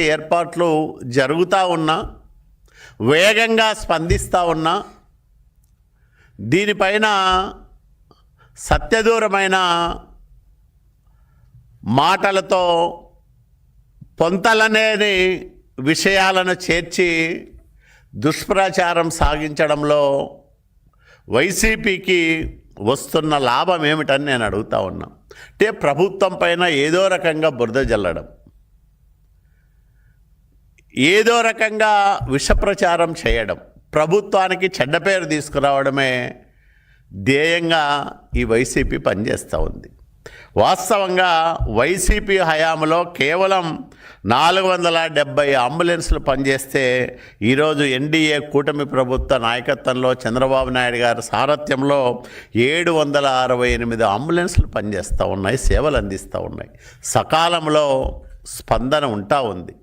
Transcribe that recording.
ఏర్పాట్లు జరుగుతూ ఉన్నా, వేగంగా స్పందిస్తూ ఉన్నా, దీనిపైన సత్యదూరమైన మాటలతో పొంతలనేని విషయాలను చేర్చి దుష్ప్రచారం సాగించడంలో వైసీపీకి వస్తున్న లాభం ఏమిటని నేను అడుగుతా ఉన్నా. అంటే ప్రభుత్వం పైన ఏదో రకంగా బురద జల్లడం, ఏదో రకంగా విషప్రచారం చేయడం, ప్రభుత్వానికి చెడ్డ పేరు తీసుకురావడమే ధ్యేయంగా ఈ వైసీపీ పనిచేస్తూ ఉంది. వాస్తవంగా వైసీపీ హయాంలో కేవలం 470 అంబులెన్స్లు పనిచేస్తే ఈరోజు ఎన్డీఏ కూటమి ప్రభుత్వ నాయకత్వంలో చంద్రబాబు నాయుడు గారి సారథ్యంలో 768 అంబులెన్స్లు పనిచేస్తూ ఉన్నాయి, సేవలు అందిస్తూ ఉన్నాయి. సకాలంలో స్పందన ఉంటా ఉంది.